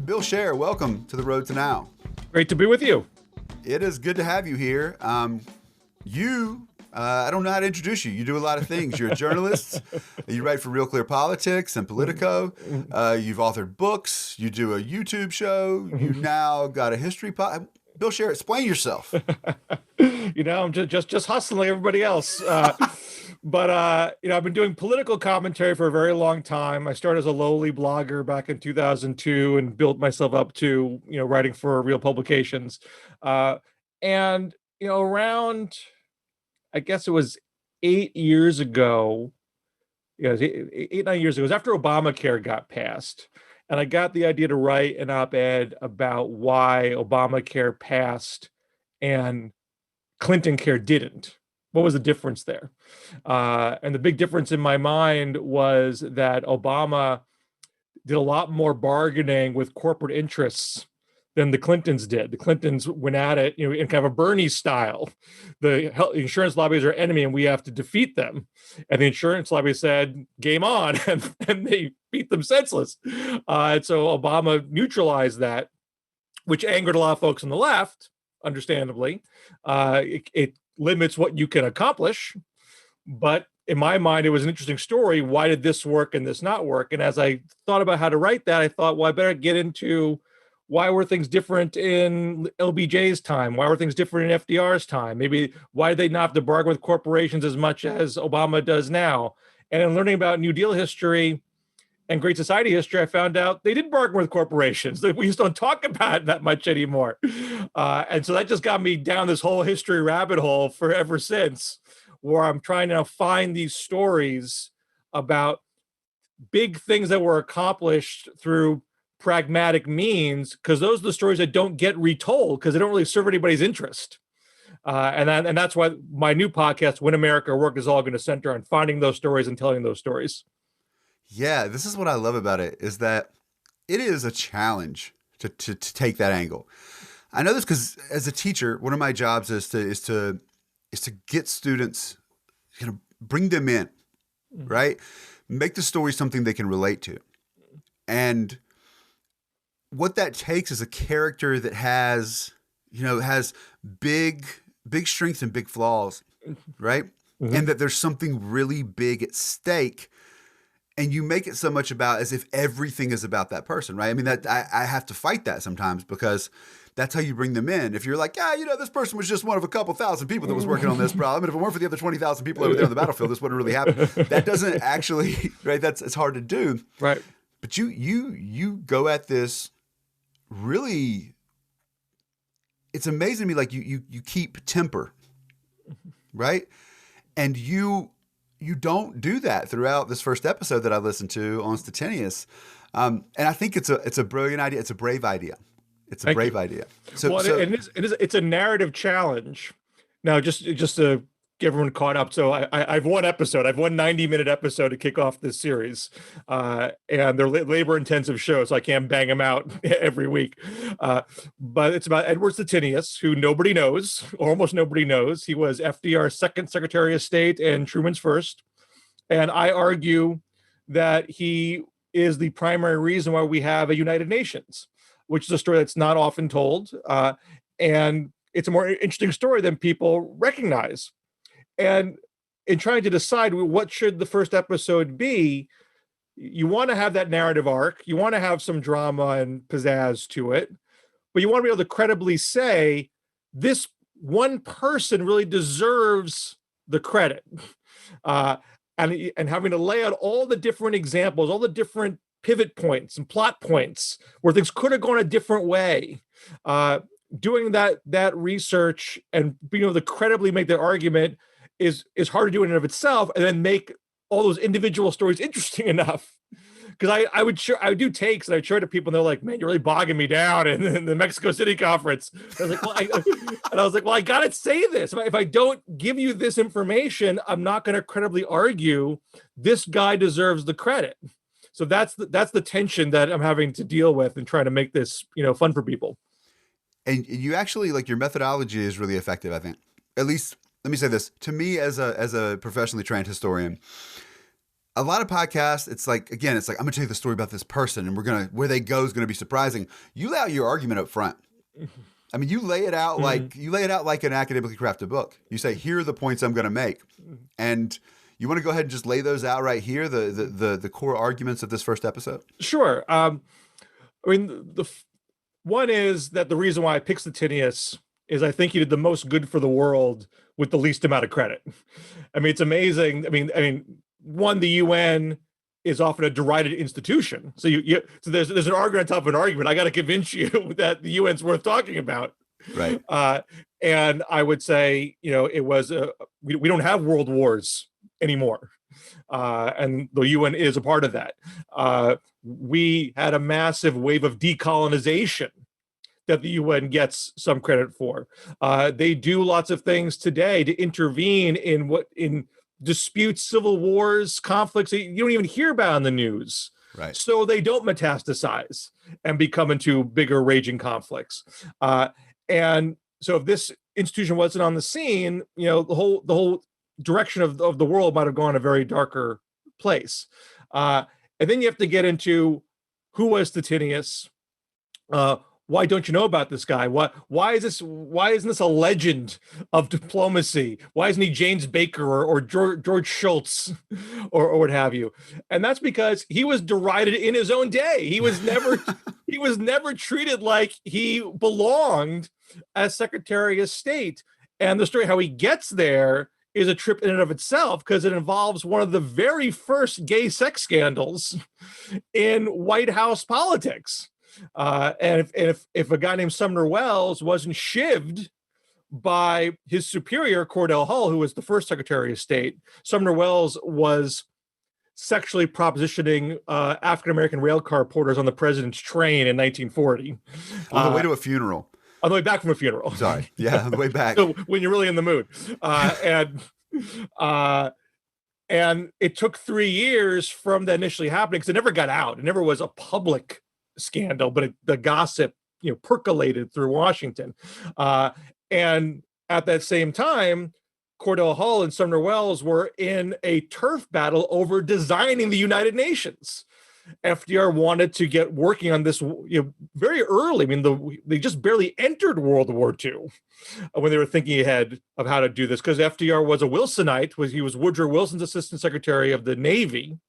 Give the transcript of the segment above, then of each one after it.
Bill Scher, welcome to The Road to Now. Great to be with you. It is good to have you here. I don't know how to introduce you. You do a lot of things. You're a journalist. You write for Real Clear Politics and Politico. You've authored books. You do a YouTube show. You now got a history pod. Bill Scher, explain yourself. I'm just hustling like everybody else. But I've been doing political commentary for a very long time. I started as a lowly blogger back in 2002 and built myself up to, writing for real publications. Around, I guess it was 8 years ago, it was 9 years ago, it was after Obamacare got passed. And I got the idea to write an op-ed about why Obamacare passed and Clinton care didn't. What was the difference there? And the big difference in my mind was that Obama did a lot more bargaining with corporate interests than the Clintons did. The Clintons went at it, in kind of a Bernie style. The insurance lobbies are enemy and we have to defeat them. And the insurance lobby said, game on, and they beat them senseless. And so Obama neutralized that, which angered a lot of folks on the left, understandably. It limits what you can accomplish. But in my mind, it was an interesting story. Why did this work and this not work? And as I thought about how to write that, I thought, well, I better get into why were things different in LBJ's time? Why were things different in FDR's time? Maybe why did they not have to bargain with corporations as much as Obama does now? And in learning about New Deal history and Great Society history, I found out they did bargain with corporations. We just don't talk about it that much anymore. And so that just got me down this whole history rabbit hole for ever since, where I'm trying to now find these stories about big things that were accomplished through pragmatic means, because those are the stories that don't get retold because they don't really serve anybody's interest. And that's why my new podcast, When America Worked, is all going to center on finding those stories and telling those stories. Yeah, this is what I love about it, is that it is a challenge to take that angle. I know this because as a teacher, one of my jobs is to get students, bring them in, right? Make the story something they can relate to. And what that takes is a character that has big strengths and big flaws, right? Mm-hmm. And that there's something really big at stake. And you make it so much about as if everything is about that person, right? I mean, that I have to fight that sometimes because that's how you bring them in. If you're like, this person was just one of a couple thousand people that was working on this problem, and if it weren't for the other 20,000 people over there on the battlefield, this wouldn't really happen. That doesn't actually, right? It's hard to do, right? But you go at this really. It's amazing to me. Like you keep temper, right? And you don't do that throughout this first episode that I listened to on Cetinus. And I think it's a brilliant idea. It's a brave idea. It's a brave idea. It's a narrative challenge. Now, just to get everyone caught up. So I've one episode. I've one 90-minute episode to kick off this series. And they're labor-intensive shows, so I can't bang them out every week. But it's about Edward Cetinus, who nobody knows, or almost nobody knows. He was FDR's second Secretary of State and Truman's first. And I argue that he is the primary reason why we have a United Nations, which is a story that's not often told. And it's a more interesting story than people recognize. And in trying to decide what should the first episode be, you want to have that narrative arc. You want to have some drama and pizzazz to it. But you want to be able to credibly say, this one person really deserves the credit. And having to lay out all the different examples, all the different pivot points and plot points where things could have gone a different way. Doing that research and being able to credibly make their argument is hard to do in and of itself, and then make all those individual stories interesting enough. Because I would do takes and I'd show it to people and they're like, man, you're really bogging me down in the Mexico City conference. I was like, well, I gotta say this. If I don't give you this information, I'm not going to credibly argue this guy deserves the credit. So that's the tension that I'm having to deal with and trying to make this fun for people. And you actually, like, your methodology is really effective, I think. At least, let me say this. To me, as a professionally trained historian, a lot of podcasts, it's like, again, it's like, I'm going to tell you the story about this person and where they go is going to be surprising. You lay out your argument up front. I mean, you lay it out like an academically crafted book. You say, here are the points I'm going to make. And you want to go ahead and just lay those out right here, the core arguments of this first episode? Sure. I mean, the one is that the reason why I picked Cetinus is I think he did the most good for the world with the least amount of credit. I mean, it's amazing. I mean, one, the UN is often a derided institution. So so there's an argument on top of an argument. I got to convince you that the UN's worth talking about. Right. And I would say, it was we don't have world wars anymore. And the UN is a part of that. We had a massive wave of decolonization that the UN gets some credit for. They do lots of things today to intervene in disputes, civil wars, conflicts that you don't even hear about in the news. Right. So they don't metastasize and become into bigger raging conflicts. And so if this institution wasn't on the scene, the whole direction of the world might have gone a very darker place. And then you have to get into who was Cetinus. Why don't you know about this guy? Why isn't this a legend of diplomacy? Why isn't he James Baker or George Shultz or what have you? And that's because he was derided in his own day. He was never treated like he belonged as Secretary of State. And the story how he gets there is a trip in and of itself, because it involves one of the very first gay sex scandals in White House politics. And if a guy named Sumner Welles wasn't shivved by his superior, Cordell Hull, who was the first Secretary of State, Sumner Welles was sexually propositioning African-American railcar porters on the president's train in 1940. On the way to a funeral. On the way back from a funeral. Sorry. Yeah, on the way back. So when you're really in the mood. And it took 3 years from that initially happening, because it never got out. It never was a public scandal, but the gossip percolated through Washington. And at that same time, Cordell Hull and Sumner Welles were in a turf battle over designing the United Nations. FDR wanted to get working on this very early. I mean, they just barely entered World War II when they were thinking ahead of how to do this, because FDR was a Wilsonite. He was Woodrow Wilson's Assistant Secretary of the Navy,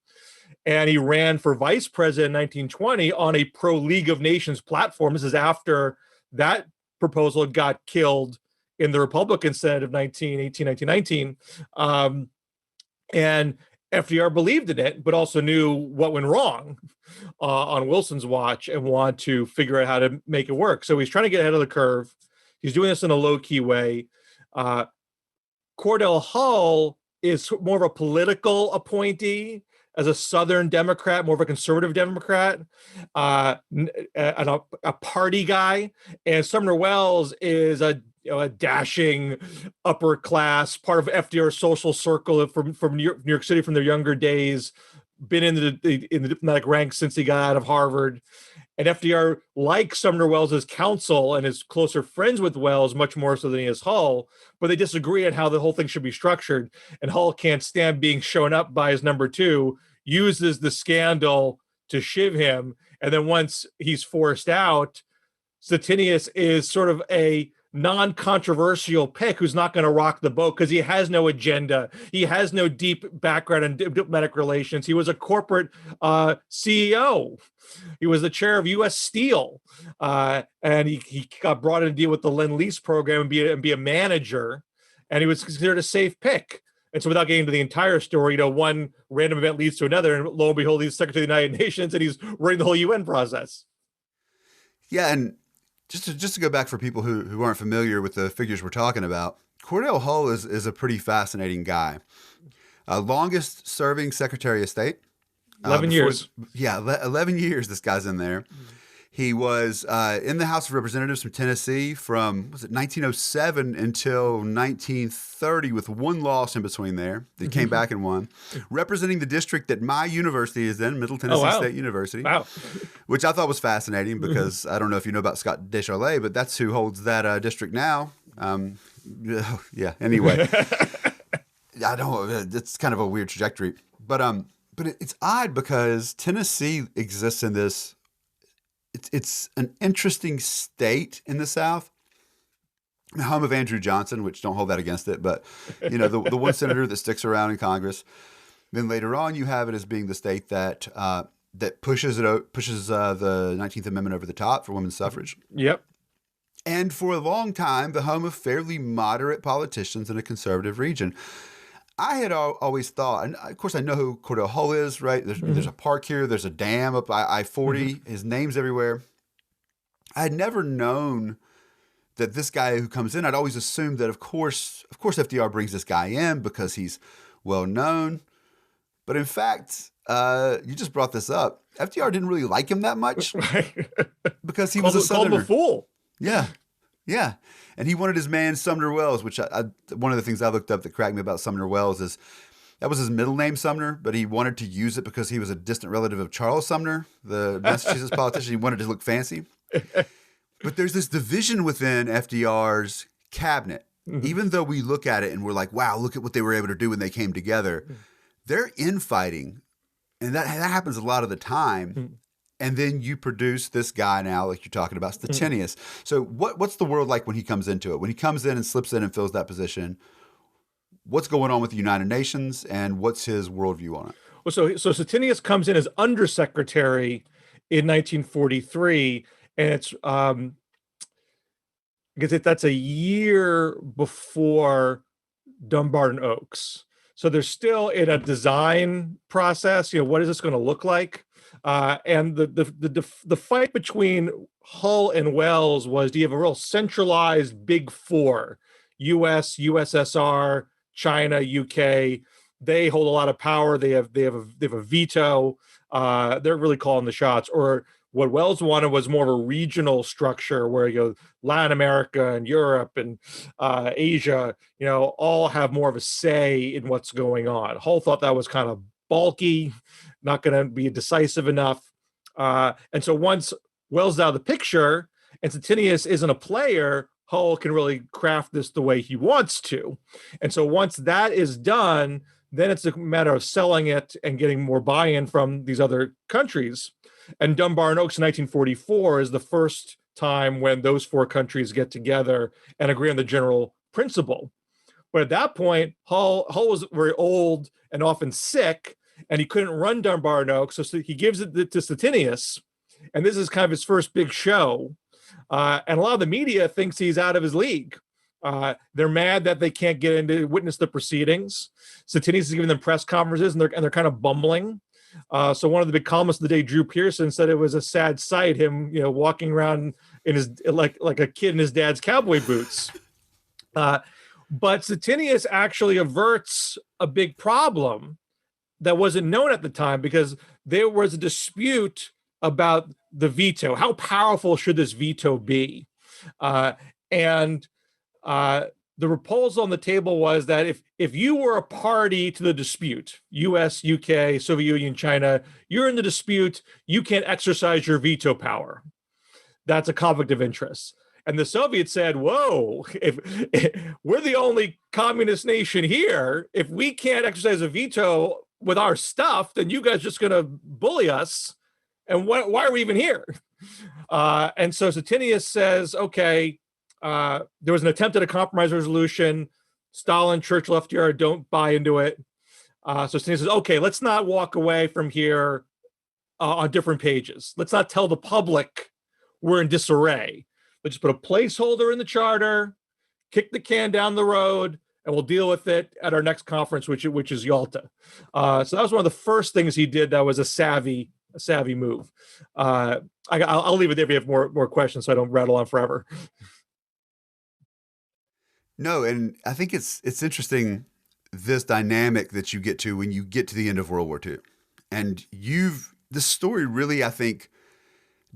and he ran for vice president in 1920 on a pro-League of Nations platform. This is after that proposal got killed in the Republican Senate of 1919. And FDR believed in it, but also knew what went wrong on Wilson's watch and wanted to figure out how to make it work. So he's trying to get ahead of the curve. He's doing this in a low-key way. Cordell Hull is more of a political appointee, as a Southern Democrat, more of a conservative Democrat, and a party guy. And Sumner Welles is a dashing upper class, part of FDR's social circle from New York City from their younger days, been in the diplomatic ranks since he got out of Harvard. And FDR likes Sumner Welles' counsel and is closer friends with Welles, much more so than he is Hull, but they disagree on how the whole thing should be structured. And Hull can't stand being shown up by his number two, uses the scandal to shiv him. And then once he's forced out, Cetinus is sort of a non-controversial pick who's not going to rock the boat because he has no agenda. He has no deep background in diplomatic relations. He was a corporate CEO. He was the chair of U.S. Steel. And he got brought in to deal with the Lend-Lease program and be a manager. And he was considered a safe pick. And so without getting into the entire story, one random event leads to another, and lo and behold, he's Secretary of the United Nations, and he's running the whole UN process. Yeah, and just to go back for people who aren't familiar with the figures we're talking about, Cordell Hull is a pretty fascinating guy. Longest serving Secretary of State. 11 years. Yeah, 11 years this guy's in there. He was in the House of Representatives from Tennessee from, 1907 until 1930 with one loss in between there. He came back and won. Representing the district that my university is in, Middle Tennessee State University. Wow. Which I thought was fascinating because I don't know if you know about Scott Descharlet, but that's who holds that district now. Yeah, anyway. I don't. It's kind of a weird trajectory. But but it's odd because Tennessee exists in this. It's an interesting state in the South, the home of Andrew Johnson, which don't hold that against it, but the one senator that sticks around in Congress. Then later on, you have it as being the state that that pushes the 19th Amendment over the top for women's suffrage. Yep. And for a long time, the home of fairly moderate politicians in a conservative region. I had always thought, and of course I know who Cordell Hull is, right? There's a park here, there's a dam up I-40, his name's everywhere. I had never known that this guy who comes in, I'd always assumed that of course FDR brings this guy in because he's well known. But in fact, you just brought this up. FDR didn't really like him that much because he was a Southerner. Called him a fool. Yeah. Yeah. And he wanted his man Sumner Wells, which one of the things I looked up that cracked me about Sumner Wells is that was his middle name, Sumner, but he wanted to use it because he was a distant relative of Charles Sumner, the Massachusetts politician. He wanted to look fancy. But there's this division within FDR's cabinet. Even though we look at it and we're like, wow, look at what they were able to do when they came together. They're infighting. And that happens a lot of the time. And then you produce this guy now, like you're talking about, Cetinus. So what's the world like when he comes into it? When he comes in and slips in and fills that position, what's going on with the United Nations and what's his worldview on it? Well, so Cetinus comes in as undersecretary in 1943, and it's because that's a year before Dunbar and Oaks. So they're still in a design process. What is this going to look like? And the fight between Hull and Wells was, do you have a real centralized big four, US, USSR, China, UK? They hold a lot of power. They have a veto. They're really calling the shots. Or what Wells wanted was more of a regional structure where Latin America and Europe and Asia, all have more of a say in what's going on. Hull thought that was kind of bulky, not going to be decisive enough. And so once Wells is out of the picture and Cetinus isn't a player, Hull can really craft this the way he wants to. And so once that is done, then it's a matter of selling it and getting more buy-in from these other countries. And Dunbar and Oaks in 1944 is the first time when those four countries get together and agree on the general principle. But at that point, Hull was very old and often sick, and he couldn't run Dunbar and Oaks, so he gives it to Cetinus, and this is kind of his first big show. And a lot of the media thinks he's out of his league. They're mad that they can't get in to witness the proceedings. Cetinus is giving them press conferences, and they're kind of bumbling. So one of the big columnists of the day, Drew Pearson, said it was a sad sight, him walking around in his like a kid in his dad's cowboy boots. But Cetinus actually averts a big problem that wasn't known at the time, because there was a dispute about the veto. How powerful should this veto be? And the proposal on the table was that if you were a party to the dispute, US, UK, Soviet Union, China, you're in the dispute, you can't exercise your veto power. That's a conflict of interest. And the Soviets said, whoa, if we're the only communist nation here, if we can't exercise a veto with our stuff, then you guys just going to bully us. And why are we even here? And so Cetinus says, okay, there was an attempt at a compromise resolution. Stalin, Churchill, FDR don't buy into it. So Cetinus says, okay, let's not walk away from here on different pages. Let's not tell the public we're in disarray. Let's just put a placeholder in the charter, kick the can down the road, and we'll deal with it at our next conference, which is Yalta. So that was one of the first things he did that was a savvy move. I'll leave it there if you have more questions so I don't rattle on forever. No, and I think it's interesting, this dynamic that you get to when you get to the end of World War II. And this story really, I think,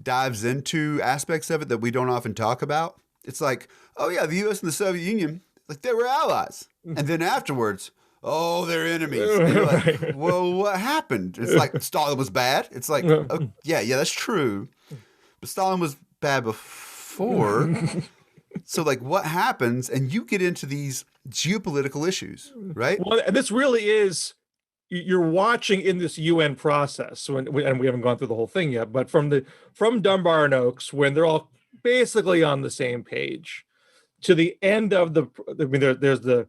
dives into aspects of it that we don't often talk about. It's like, oh yeah, the US and the Soviet Union, like they were allies. And then afterwards, oh, they're enemies. And you're like, well, what happened? It's like Stalin was bad. It's like, oh, yeah, that's true. But Stalin was bad before. So like what happens? And you get into these geopolitical issues, right? Well, and this really is you're watching in this UN process, and we haven't gone through the whole thing yet, but from Dunbar and Oaks, when they're all basically on the same page, to the end of there's the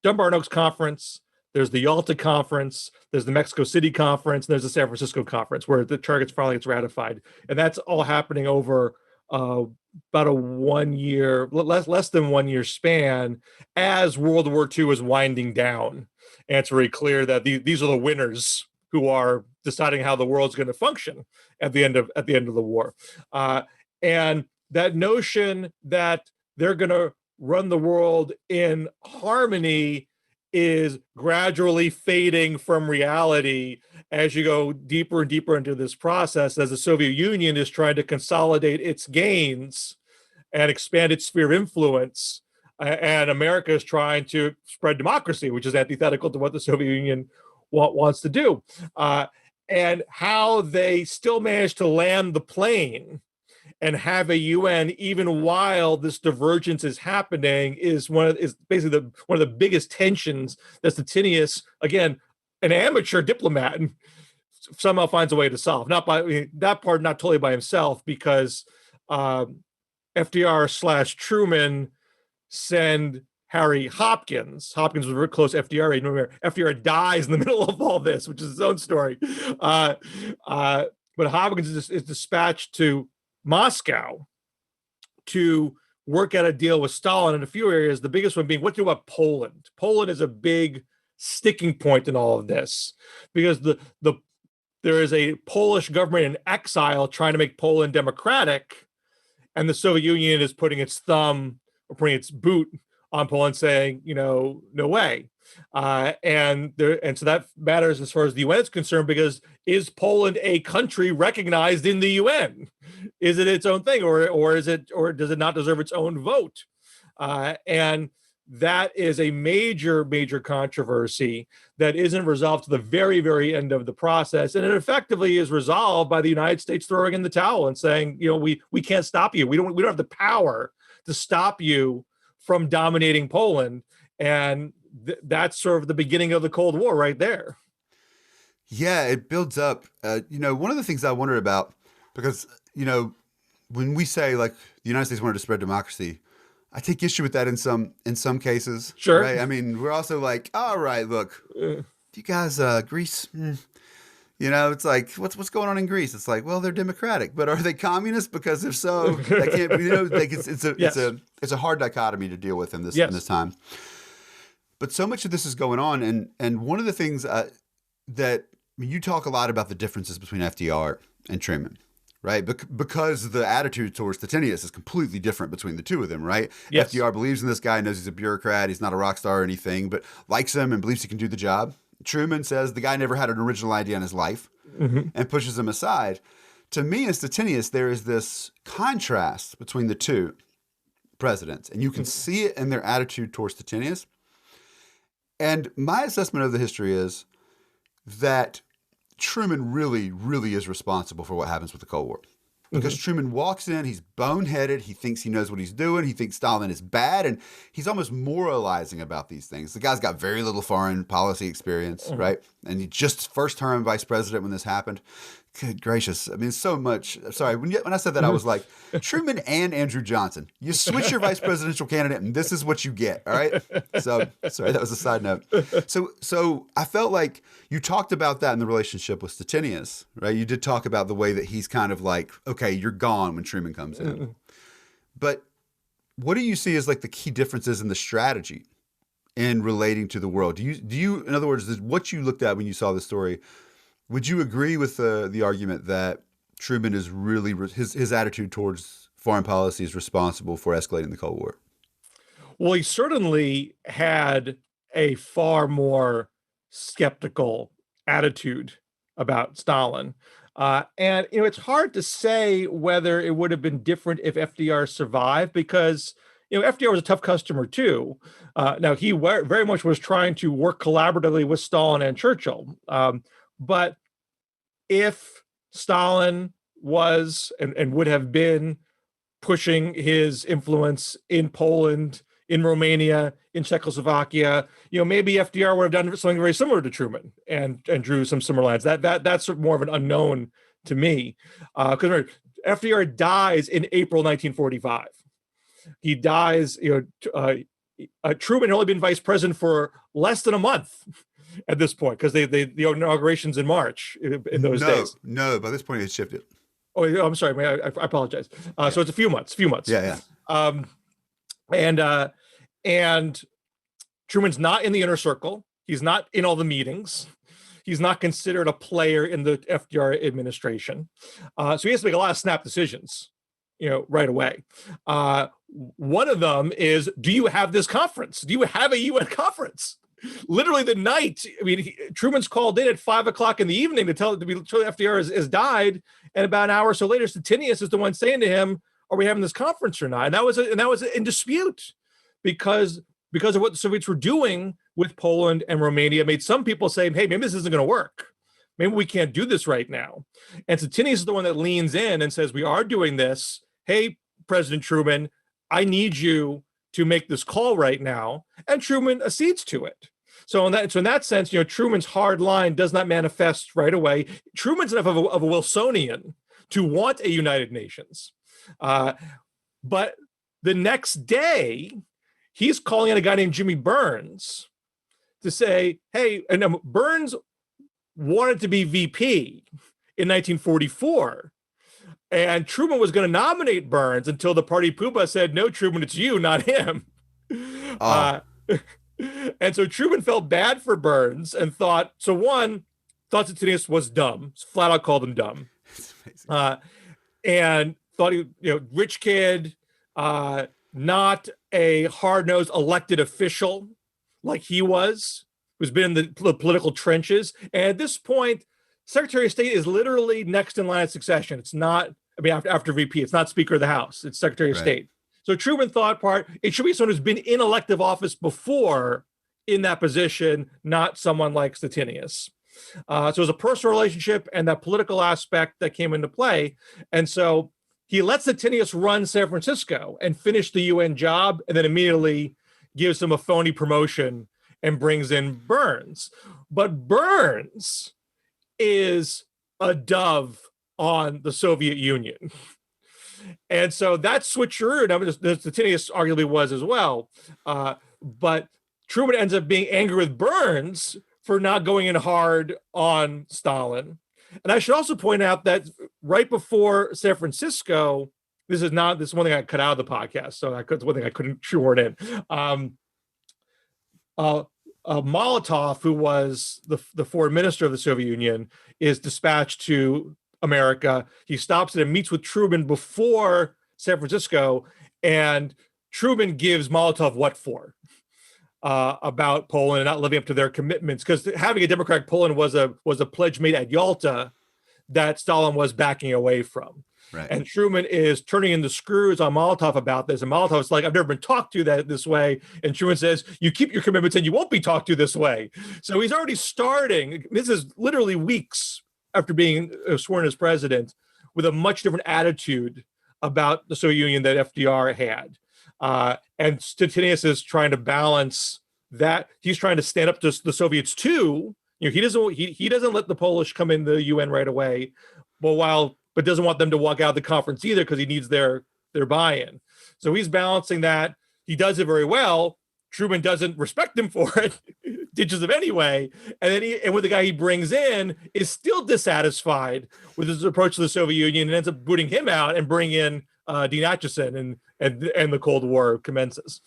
Dunbar and Oaks conference, there's the Yalta conference, there's the Mexico City conference, and there's the San Francisco conference where the targets finally gets ratified, and that's all happening over about a 1 year, less than 1 year span, as World War II is winding down. And it's very clear that these are the winners who are deciding how the world's going to function at the end of the war. And that notion that they're going to run the world in harmony is gradually fading from reality as you go deeper and deeper into this process, as the Soviet Union is trying to consolidate its gains and expand its sphere of influence. And America is trying to spread democracy, which is antithetical to what the Soviet Union wants to do. And how they still manage to land the plane and have a UN even while this divergence is happening is basically one of the biggest tensions that Cetinus, again, an amateur diplomat, somehow finds a way to solve. Not totally by himself, because FDR/Truman send Harry Hopkins. Hopkins was very close to FDR. Remember, FDR dies in the middle of all this, which is his own story. But Hopkins is dispatched to Moscow to work out a deal with Stalin in a few areas, the biggest one being what to do about Poland. Poland is a big sticking point in all of this, because there is a Polish government in exile trying to make Poland democratic, and the Soviet Union is putting its thumb or putting its boot on Poland, saying, no way. And so that matters as far as the UN is concerned, because is Poland a country recognized in the UN? Is it its own thing, or does it not deserve its own vote? And that is a major controversy that isn't resolved to the very, very end of the process, and it effectively is resolved by the United States throwing in the towel and saying, we can't stop you. We don't have the power to stop you from dominating Poland. And that's sort of the beginning of the Cold War right there. Yeah, it builds up. One of the things I wondered about, because, when we say like the United States wanted to spread democracy, I take issue with that in some cases. Sure. Right? I mean, we're also like, all right, look, you guys, Greece, it's like, what's going on in Greece? It's like, well, they're democratic, but are they communist? Because if so, that can't, it's a hard dichotomy to deal with in this time. But so much of this is going on, and one of the things you talk a lot about the differences between FDR and Truman, right? Because the attitude towards Cetinus is completely different between the two of them, right? Yes. FDR believes in this guy, knows he's a bureaucrat, he's not a rock star or anything, but likes him and believes he can do the job. Truman says the guy never had an original idea in his life, and pushes him aside. To me, as Cetinus, there is this contrast between the two presidents, and you can see it in their attitude towards Cetinus. And my assessment of the history is that Truman really, really is responsible for what happens with the Cold War. Because Truman walks in, he's boneheaded, he thinks he knows what he's doing, he thinks Stalin is bad, and he's almost moralizing about these things. The guy's got very little foreign policy experience, right? And he just first term vice president when this happened. Good gracious. I mean, so much. Sorry, when I said that, I was like, Truman and Andrew Johnson. You switch your vice presidential candidate, and this is what you get, all right? So, sorry, that was a side note. So I felt like you talked about that in the relationship with Cetinus, right? You did talk about the way that he's kind of like, okay, you're gone when Truman comes in. But what do you see as like the key differences in the strategy in relating to the world? Do you, in other words, what you looked at when you saw the story, would you agree with the argument that Truman is really his attitude towards foreign policy is responsible for escalating the Cold War? Well, he certainly had a far more skeptical attitude about Stalin. And it's hard to say whether it would have been different if FDR survived, because FDR was a tough customer too. Now, he very much was trying to work collaboratively with Stalin and Churchill. But if Stalin was and would have been pushing his influence in Poland in Romania, in Czechoslovakia. Maybe FDR would have done something very similar to Truman and drew some similar lines. That's more of an unknown to me, because FDR dies in April 1945. He dies. Truman had only been vice president for less than a month at this point, because the inauguration's in March in those days. No, by this point it shifted. Oh, I'm sorry. I apologize. So it's a few months. Yeah. And Truman's not in the inner circle. He's not in all the meetings. He's not considered a player in the FDR administration. So he has to make a lot of snap decisions, right away. One of them is, do you have this conference? Do you have a UN conference? Literally the night, Truman's called in at 5:00 in the evening to tell FDR has died, and about an hour or so later, Cetinus is the one saying to him, "Are we having this conference or not?" And that was in dispute, because of what the Soviets were doing with Poland and Romania. Made some people say, "Hey, maybe this isn't going to work. Maybe we can't do this right now." And Cetinus is the one that leans in and says, "We are doing this. Hey, President Truman, I need you to make this call right now." And Truman accedes to it. So in that sense, Truman's hard line does not manifest right away. Truman's enough of a Wilsonian to want a United Nations. But the next day, he's calling in a guy named Jimmy Burns to say, hey, and Burns wanted to be VP in 1944. And Truman was going to nominate Burns until the party poobah said, "No, Truman, it's you, not him." And so Truman felt bad for Burns and thought Cetinus was dumb, flat out called him dumb. And thought he, rich kid, not a hard-nosed elected official like he was, who's been in the political trenches. And at this point, Secretary of State is literally next in line of succession. It's not, after VP, it's not Speaker of the House, it's Secretary of State. So Truman thought it should be someone who's been in elective office before in that position, not someone like Cetinus. So it was a personal relationship and that political aspect that came into play. And so he lets Cetinus run San Francisco and finish the UN job, and then immediately gives him a phony promotion and brings in Burns. But Burns is a dove on the Soviet Union. And so that switcheroo, Cetinus arguably was as well. But Truman ends up being angry with Burns for not going in hard on Stalin. And I should also point out that right before San Francisco, this is one thing I cut out of the podcast, so it's one thing I couldn't shoehorn in. Molotov, who was the foreign minister of the Soviet Union, is dispatched to America. He stops and meets with Truman before San Francisco, and Truman gives Molotov what for about Poland and not living up to their commitments, because having a democratic Poland was a pledge made at Yalta that Stalin was backing away from. Right. And Truman is turning in the screws on Molotov about this. And Molotov's like, "I've never been talked to this way." And Truman says, "You keep your commitments and you won't be talked to this way." So he's already starting. This is literally weeks after being sworn as president, with a much different attitude about the Soviet Union that FDR had. And Cetinus is trying to balance that. He's trying to stand up to the Soviets too. He doesn't let the Polish come in the UN right away, but doesn't want them to walk out of the conference either, because he needs their buy-in. So he's balancing that. He does it very well. Truman doesn't respect him for it, ditches him anyway. And then with the guy he brings in is still dissatisfied with his approach to the Soviet Union and ends up booting him out and bring in Dean Acheson, and the Cold War commences.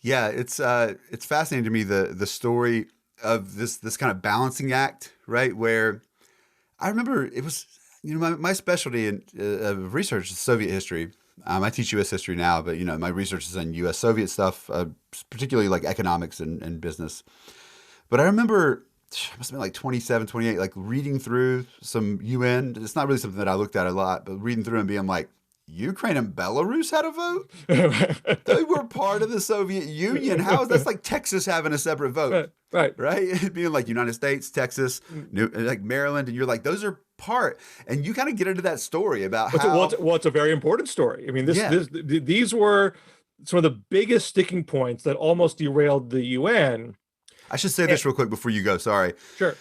Yeah, it's fascinating to me, the story of this kind of balancing act, right? Where I remember it was, my specialty in research is Soviet history. I teach U.S. history now, but my research is on U.S. Soviet stuff, particularly like economics and business. But I remember, it must have been like 27, 28, like reading through some UN. It's not really something that I looked at a lot, but reading through and being like, Ukraine and Belarus had a vote? They were part of the Soviet Union. That's like Texas having a separate vote. Right? Being like United States, Texas, like Maryland, and you're like, those are part. And you kind of get into that story about how... Well, it's a very important story. I mean, these were some of the biggest sticking points that almost derailed the UN. I should say this real quick before you go. Sorry. Sure.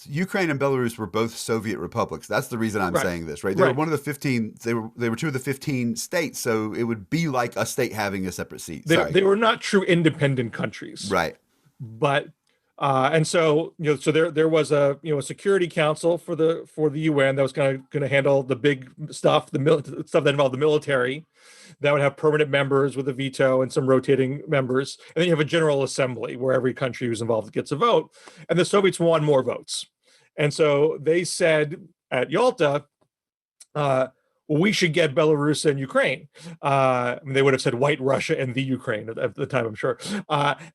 Ukraine and Belarus were both Soviet republics. That's the reason I'm saying this, right? They Right. were one of the 15. They were two of the 15 states, so it would be like a state having a separate seat. They were not true independent countries, right? But and so so there was a a Security Council for the UN that was going to handle the big stuff, the stuff that involved the military, that would have permanent members with a veto and some rotating members, and then you have a General Assembly where every country who's involved gets a vote. And the Soviets won more votes, and so they said at Yalta, well, we should get Belarus and Ukraine. I mean, they would have said White Russia and the Ukraine at the time, I'm sure.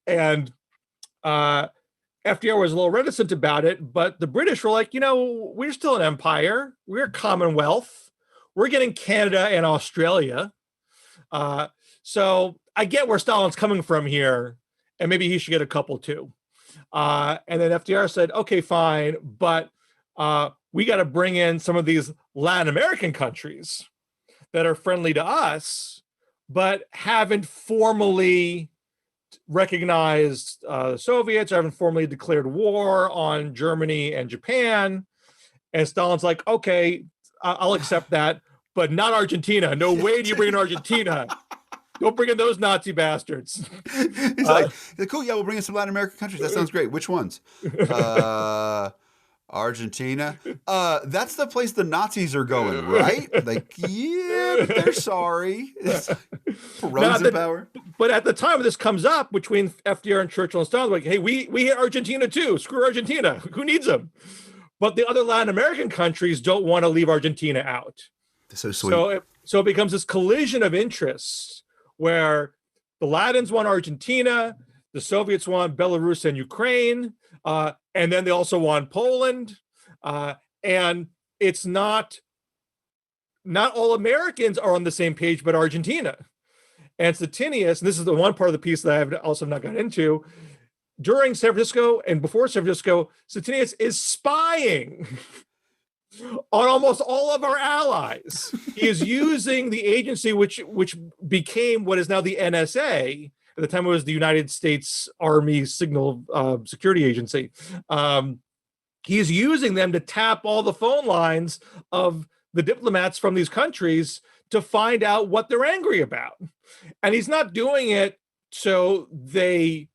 And FDR was a little reticent about it, but the British were like, we're still an empire. We're a Commonwealth. We're getting Canada and Australia. So I get where Stalin's coming from here, and maybe he should get a couple too. And then FDR said, okay, fine, but we got to bring in some of these Latin American countries that are friendly to us, but haven't formally recognized the Soviets, or haven't formally declared war on Germany and Japan. And Stalin's like, okay, I'll accept that, but not Argentina. No way do you bring in Argentina. Don't bring in those Nazi bastards. He's like, cool, yeah, we'll bring in some Latin American countries. That sounds great. Which ones? Argentina. That's the place the Nazis are going, right? Like, yeah, but they're sorry. Runs of power. But at the time this comes up between FDR and Churchill and Stalin, like, hey, we hate Argentina too. Screw Argentina. Who needs them? But the other Latin American countries don't want to leave Argentina out. So sweet. So it becomes this collision of interests where the Latins want Argentina, the Soviets want Belarus and Ukraine, and then they also want Poland. And it's not all Americans are on the same page, but Argentina. And Cetinus, and this is the one part of the piece that I've also not got into, during San Francisco and before San Francisco, Cetinus is spying on almost all of our allies. He is using the agency which became what is now the NSA. At the time, it was the United States Army Signal Security Agency. He is using them to tap all the phone lines of the diplomats from these countries to find out what they're angry about. And he's not doing it so they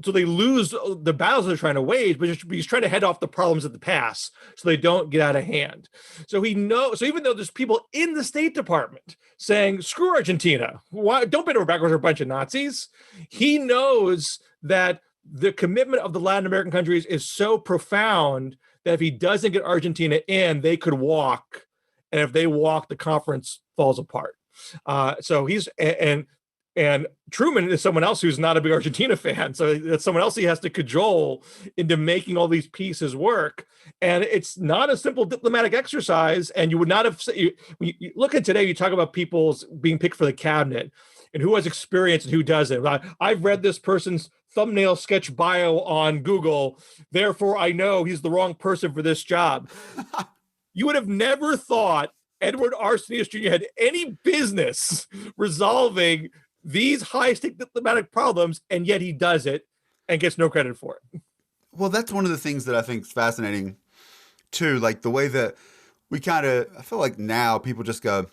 lose the battles they're trying to wage, but he's trying to head off the problems of the past so they don't get out of hand. So so even though there's people in the State Department saying, screw Argentina, why, don't bend over backwards, we're a bunch of Nazis, he knows that the commitment of the Latin American countries is so profound that if he doesn't get Argentina in, they could walk. And if they walk, the conference falls apart. So he's, and Truman is someone else who's not a big Argentina fan. So that's someone else he has to cajole into making all these pieces work. And it's not a simple diplomatic exercise. And you would not have, you look at today, you talk about people being picked for the cabinet and who has experience and who doesn't. I've read this person's thumbnail sketch bio on Google, therefore I know he's the wrong person for this job. You would have never thought Edward R. Cetinus Jr. had any business resolving these high-stake diplomatic problems, and yet he does it and gets no credit for it. Well, that's one of the things that I think is fascinating, too. Like the way that we I feel like now people just go,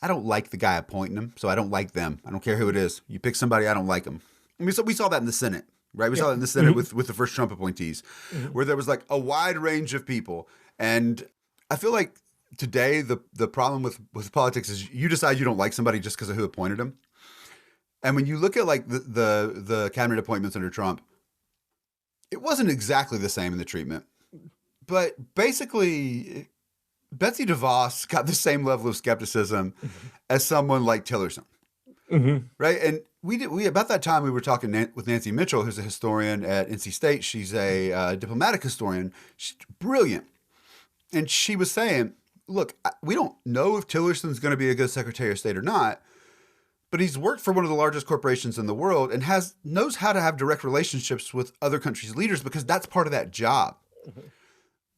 I don't like the guy appointing them, so I don't like them. I don't care who it is. You pick somebody, I don't like them. I mean, so we saw that in the Senate, right? We saw that in the Senate with the first Trump appointees, where there was like a wide range of people. And I feel like today the problem with politics is you decide you don't like somebody just because of who appointed them. And when you look at like the cabinet appointments under Trump, it wasn't exactly the same in the treatment. But basically, Betsy Devos got the same level of skepticism as someone like Tillerson, right? And we about that time we were talking with Nancy Mitchell, who's a historian at NC State. She's a diplomatic historian. She's brilliant, and she was saying, "Look, we don't know if Tillerson's going to be a good Secretary of State or not." But he's worked for one of the largest corporations in the world and knows how to have direct relationships with other countries' leaders because that's part of that job.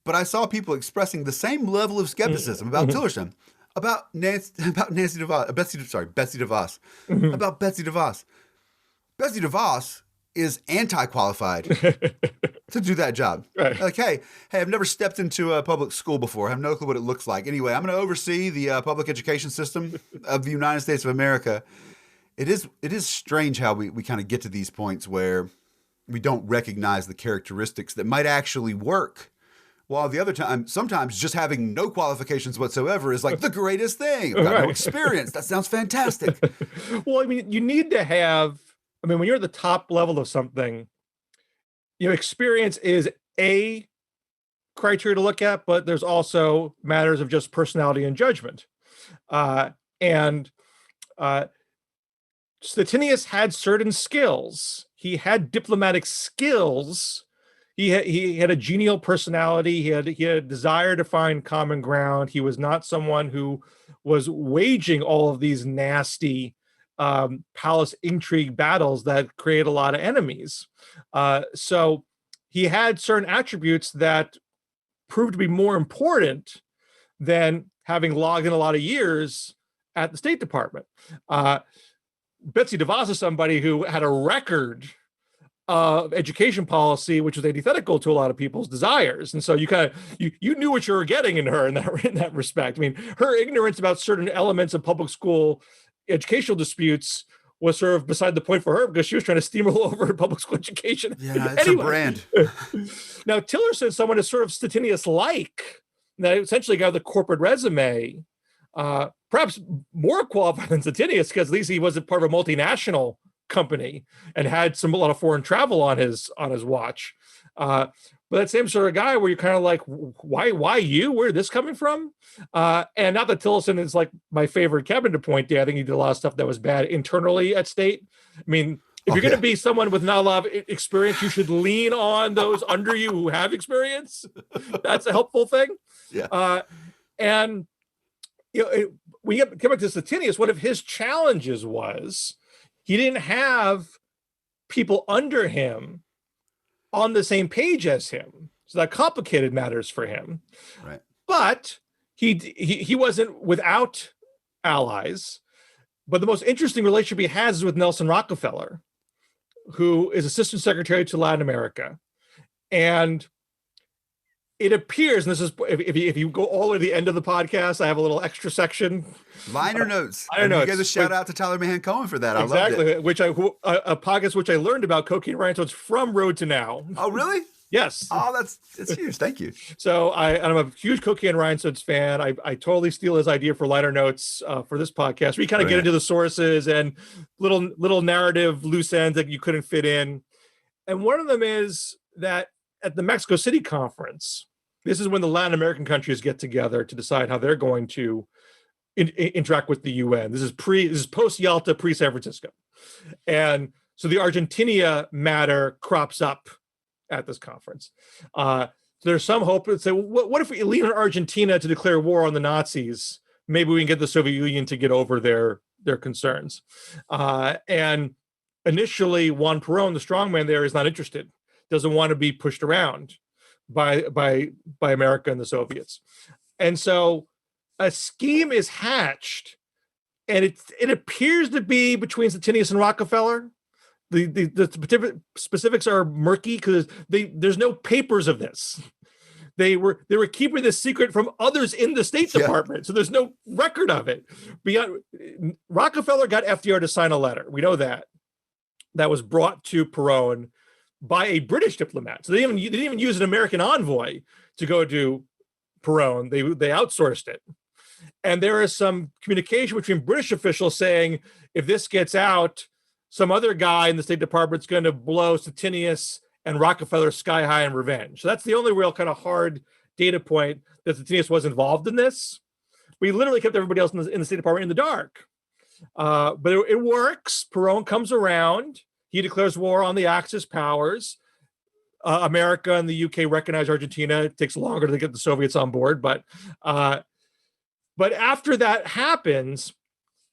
But I saw people expressing the same level of skepticism about Tillerson. about Betsy DeVos. Mhm. About Betsy DeVos. Betsy DeVos is anti-qualified to do that job. Right. Like, hey, I've never stepped into a public school before. I have no clue what it looks like. Anyway, I'm going to oversee the public education system of the United States of America. It is strange how we kind of get to these points where we don't recognize the characteristics that might actually work. While the other time, sometimes just having no qualifications whatsoever is like the greatest thing. I've got no Right. experience. That sounds fantastic. Well, I mean, you need to have, I mean, when you're at the top level of something, experience is a criteria to look at, but there's also matters of just personality and judgment. And Cetinus had certain skills. He had diplomatic skills. He had a genial personality. He had a desire to find common ground. He was not someone who was waging all of these nasty palace intrigue battles that create a lot of enemies. So he had certain attributes that proved to be more important than having logged in a lot of years at the State Department. Betsy DeVos is somebody who had a record of education policy, which was antithetical to a lot of people's desires. And so you knew what you were getting in her in that respect. I mean, her ignorance about certain elements of public school educational disputes was sort of beside the point for her because she was trying to steamroll over public school education. Yeah, it's a brand. Now, Tillerson, someone is sort of Stettinius-like, that essentially got the corporate resume, perhaps more qualified than Cetinus, because at least he wasn't part of a multinational company and had a lot of foreign travel on his watch. But that same sort of guy where you're kind of like, why you? Where this coming from? And not that Tillerson is like my favorite cabinet appointee. I think he did a lot of stuff that was bad internally at state. I mean, if you're going to be someone with not a lot of experience, you should lean on those under you who have experience. That's a helpful thing. Yeah. And we come back to Cetinus. One of his challenges was he didn't have people under him on the same page as him, so that complicated matters for him. Right. But he wasn't without allies. But the most interesting relationship he has is with Nelson Rockefeller, who is Assistant Secretary to Latin America. And it appears, and this is if you go all the way to the end of the podcast, I have a little extra section. Liner notes. Liner notes. You gave a shout out to Tyler Mahan Cohen for that. Exactly. I loved it. A podcast which I learned about cocaine rhinestones from Road to Now. Oh, really? Yes. Oh, that's huge. Thank you. So I'm a huge cocaine rhinestones fan. I totally steal his idea for liner notes for this podcast. We kind of get into the sources and little narrative loose ends that you couldn't fit in. And one of them is that at the Mexico City conference, this is when the Latin American countries get together to decide how they're going to interact with the UN. This is post Yalta, pre San Francisco. And so the Argentina matter crops up at this conference. So there's some hope that say, what if we lean on Argentina to declare war on the Nazis? Maybe we can get the Soviet Union to get over their concerns. And initially, Juan Perón, the strongman there, is not interested. Doesn't want to be pushed around by America and the Soviets. And so a scheme is hatched, and it appears to be between Cetinus and Rockefeller. The specifics are murky because there's no papers of this. They were keeping this secret from others in the State Department, so there's no record of it. Rockefeller got FDR to sign a letter. We know that was brought to Perón by a British diplomat. So they didn't even use an American envoy to go to Perón. They outsourced it. And there is some communication between British officials saying, if this gets out, some other guy in the State Department is going to blow Cetinus and Rockefeller sky high in revenge. So that's the only real kind of hard data point that Cetinus was involved in this. We literally kept everybody else in the State Department in the dark. But it works. Perón comes around. He declares war on the Axis powers. America and the UK recognize Argentina. It takes longer to get the Soviets on board. But after that happens,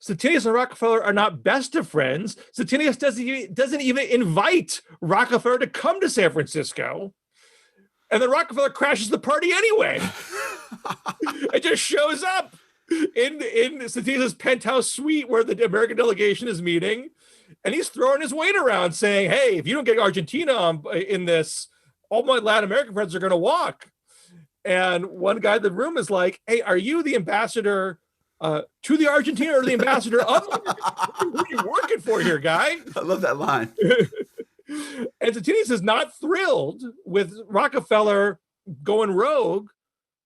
Cetinus and Rockefeller are not best of friends. Cetinus doesn't even invite Rockefeller to come to San Francisco. And then Rockefeller crashes the party anyway. It just shows up. in Cetinus' penthouse suite where the American delegation is meeting, and he's throwing his weight around saying, hey, if you don't get Argentina in this, all my Latin American friends are going to walk. And one guy in the room is like, hey, are you the ambassador to the Argentina or the ambassador of Argentina? Who are you working for here, guy? I love that line. And Cetinus is not thrilled with Rockefeller going rogue,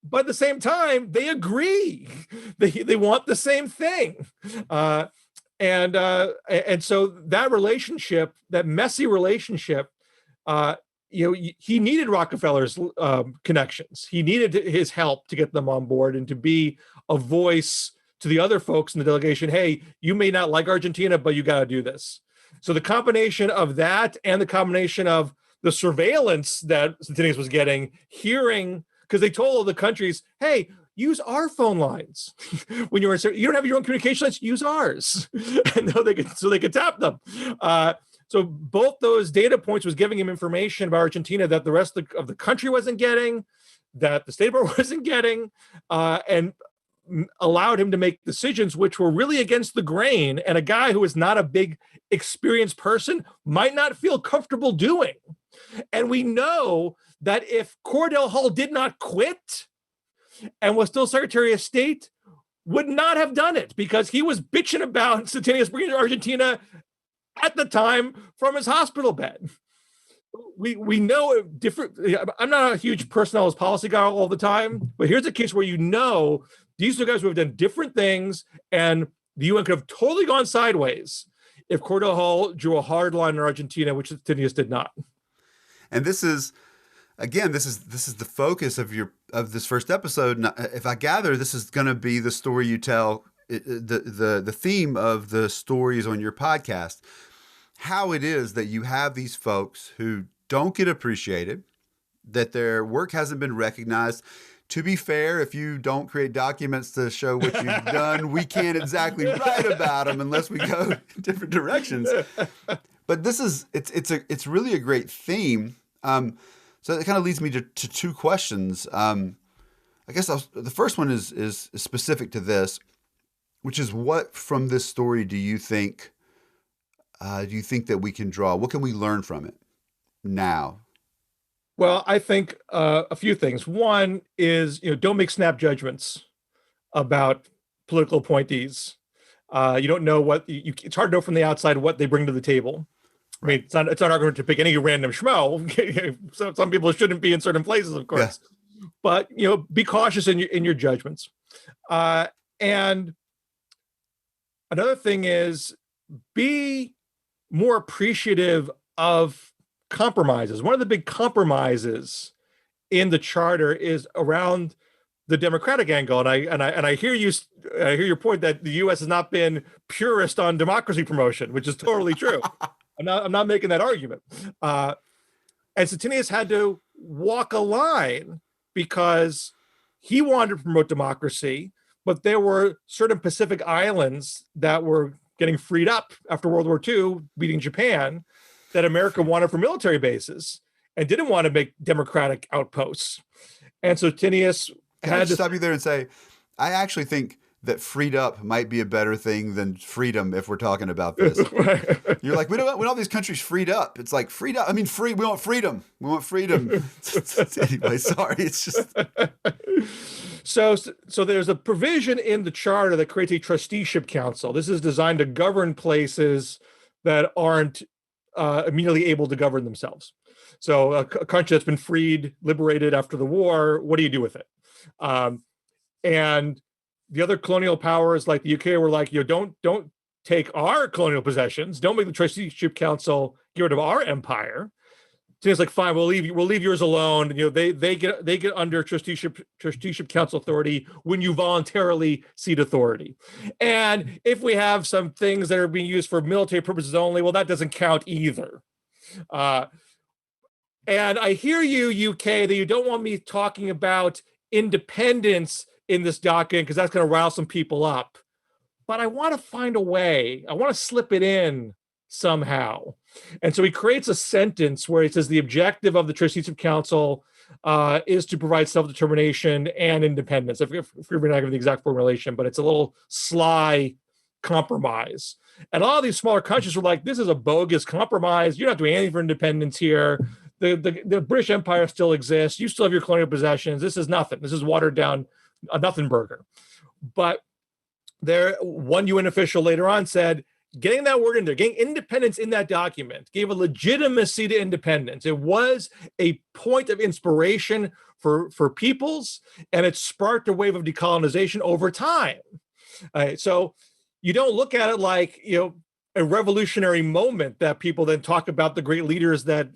but at the same time, they agree. They want the same thing. And so that relationship, that messy relationship, he needed Rockefeller's connections. He needed his help to get them on board and to be a voice to the other folks in the delegation. Hey, you may not like Argentina, but you got to do this. So the combination of that and the combination of the surveillance that Cetinus was getting, hearing, because they told all the countries, hey, use our phone lines. When you don't have your own communication lines, use ours. And so they could tap them. So both those data points was giving him information about Argentina that the rest of the country wasn't getting, that the State Department wasn't getting, and allowed him to make decisions which were really against the grain, and a guy who is not a big experienced person might not feel comfortable doing. And we know that if Cordell Hull did not quit and was still Secretary of State, would not have done it because he was bitching about Cetinus bringing to Argentina at the time from his hospital bed. We know different. I'm not a huge personnel as policy guy all the time, but here's a case where these are guys who have done different things, and the UN could have totally gone sideways if Cordell Hull drew a hard line in Argentina, which Cetinus did not. And this is the focus of this first episode. If I gather, this is going to be the story you tell, the theme of the stories on your podcast. How it is that you have these folks who don't get appreciated, that their work hasn't been recognized. To be fair, if you don't create documents to show what you've done, we can't exactly write about them unless we go different directions. But it's really a great theme. So it kind of leads me to two questions. I guess the first one is specific to this, which is what from this story do you think that we can draw? What can we learn from it now? Well, I think a few things. One is, don't make snap judgments about political appointees. You don't know it's hard to know from the outside what they bring to the table. Right. I mean, it's not an argument to pick any random schmo. So some people shouldn't be in certain places, of course. Yeah. But, be cautious in your judgments. And another thing is be more appreciative of compromises. One of the big compromises in the charter is around the democratic angle, and I hear your point that the U.S. has not been purist on democracy promotion, which is totally true. I'm not making that argument. And Cetinus had to walk a line because he wanted to promote democracy, but there were certain Pacific islands that were getting freed up after World War II, beating Japan, that America wanted for military bases and didn't want to make democratic outposts. And so Cetinus had to stop you there and say, I actually think that freed up might be a better thing than freedom if we're talking about this. You're like, we want all these countries freed up. It's like freed up. I mean, we want freedom. We want freedom. Anyway, sorry. It's just. So there's a provision in the charter that creates a trusteeship council. This is designed to govern places that aren't immediately able to govern themselves. So a country that's been freed, liberated after the war, what do you do with it? And the other colonial powers like the UK were like, don't take our colonial possessions. Don't make the Trusteeship Council get rid of our empire. So it's like, fine, we'll leave yours alone. They get under Trusteeship Council authority when you voluntarily cede authority. And if we have some things that are being used for military purposes only, well, that doesn't count either. And I hear you, UK, that you don't want me talking about independence in this document because that's going to rile some people up. But I want to find a way. I want to slip it in somehow. And so he creates a sentence where he says the objective of the Trusteeship Council is to provide self-determination and independence. If we're not giving the exact formulation, but it's a little sly compromise. And all these smaller countries were like, this is a bogus compromise. You're not doing anything for independence here. The British Empire still exists. You still have your colonial possessions. This is nothing. This is watered down, a nothing burger. But one UN official later on said, getting that word in there, getting independence in that document gave a legitimacy to independence. It was a point of inspiration for peoples, and it sparked a wave of decolonization over time. So you don't look at it like, a revolutionary moment that people then talk about the great leaders that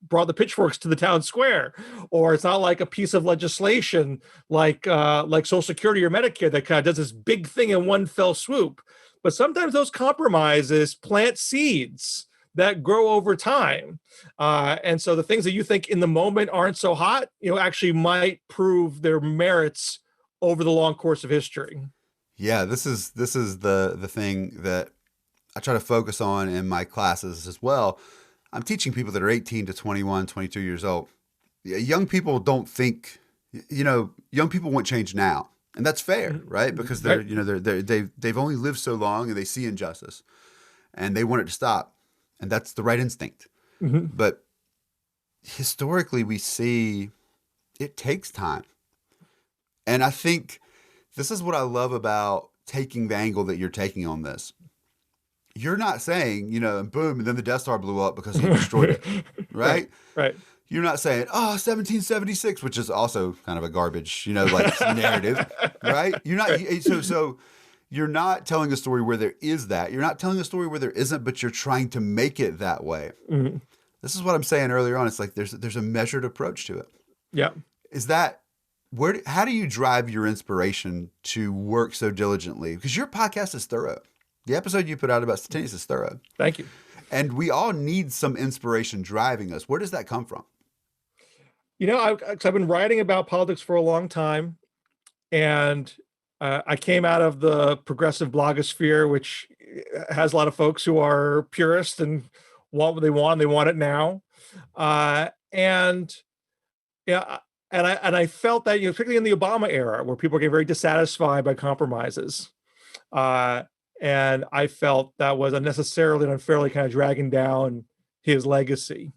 brought the pitchforks to the town square, or it's not like a piece of legislation like Social Security or Medicare that kind of does this big thing in one fell swoop. But sometimes those compromises plant seeds that grow over time. And so the things that you think in the moment aren't so hot, actually might prove their merits over the long course of history. Yeah, this is the thing that I try to focus on in my classes as well. I'm teaching people that are 18 to 21, 22 years old. Young people don't think, young people want change now. And that's fair, right? Because they've only lived so long and they see injustice and they want it to stop. And that's the right instinct. Mm-hmm. But historically, we see it takes time. And I think this is what I love about taking the angle that you're taking on this. You're not saying, boom, and then the Death Star blew up because he destroyed it, right? Right. You're not saying, 1776, which is also kind of a garbage, narrative, right? You're not, so you're not telling a story where there is that. You're not telling a story where there isn't, but you're trying to make it that way. Mm-hmm. This is what I'm saying earlier on. It's like there's a measured approach to it. Yeah. Is that how do you drive your inspiration to work so diligently? Because your podcast is thorough. The episode you put out about Cetinus is thorough. Thank you. And we all need some inspiration driving us. Where does that come from? I've been writing about politics for a long time, and I came out of the progressive blogosphere, which has a lot of folks who are purists and want what they want. They want it now, and I felt that particularly in the Obama era, where people get very dissatisfied by compromises, and I felt that was unnecessarily and unfairly kind of dragging down his legacy.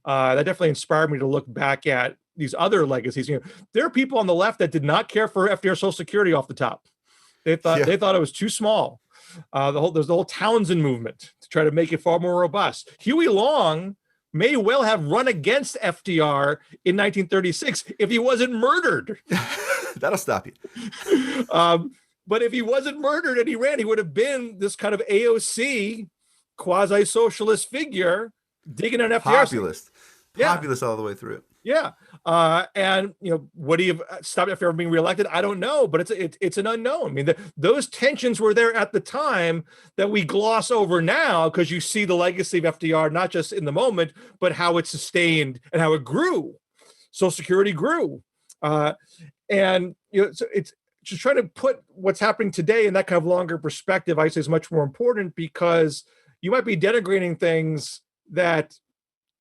That definitely inspired me to look back at these other legacies. There are people on the left that did not care for FDR Social Security off the top. They thought it was too small. There's the whole Townsend movement to try to make it far more robust. Huey Long may well have run against FDR in 1936 if he wasn't murdered. That'll stop you. But if he wasn't murdered and he ran, he would have been this kind of AOC quasi-socialist figure digging an FDR. Populist all the way through. Yeah. And would he have stopped FDR from being reelected? I don't know, but it's an unknown. I mean, those tensions were there at the time that we gloss over now because you see the legacy of FDR, not just in the moment, but how it sustained and how it grew. Social Security grew. So it's just trying to put what's happening today in that kind of longer perspective, I say, is much more important because you might be denigrating things that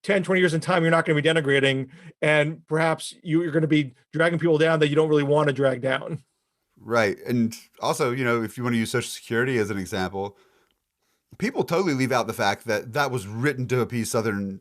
10, 20 years in time, you're not going to be denigrating. And perhaps you're going to be dragging people down that you don't really want to drag down. Right. And also, if you want to use Social Security as an example, people totally leave out the fact that was written to appease Southern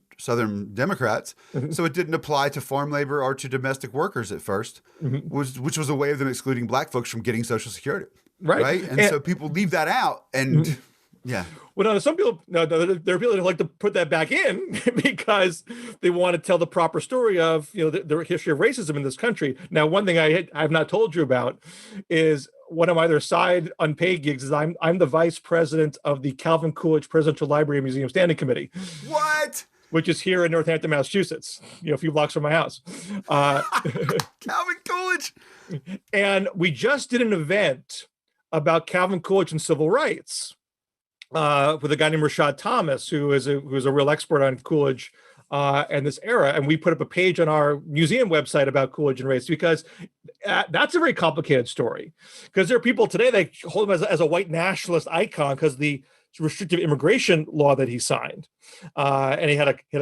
Democrats. Mm-hmm. So it didn't apply to farm labor or to domestic workers at first, mm-hmm. which was a way of them excluding black folks from getting Social Security. Right. And so people leave that out. And mm-hmm. Yeah. Well, no, some people, there are people that like to put that back in because they want to tell the proper story of, the history of racism in this country. Now, one thing I have not told you about is one of my other side unpaid gigs is I'm the vice president of the Calvin Coolidge Presidential Library and Museum Standing Committee. What? Which is here in Northampton, Massachusetts, a few blocks from my house. Calvin Coolidge. And we just did an event about Calvin Coolidge and civil rights. With a guy named Rashad Thomas, who is a real expert on Coolidge and this era. And we put up a page on our museum website about Coolidge and race because that's a very complicated story. Because there are people today that hold him as a white nationalist icon because the restrictive immigration law that he signed. And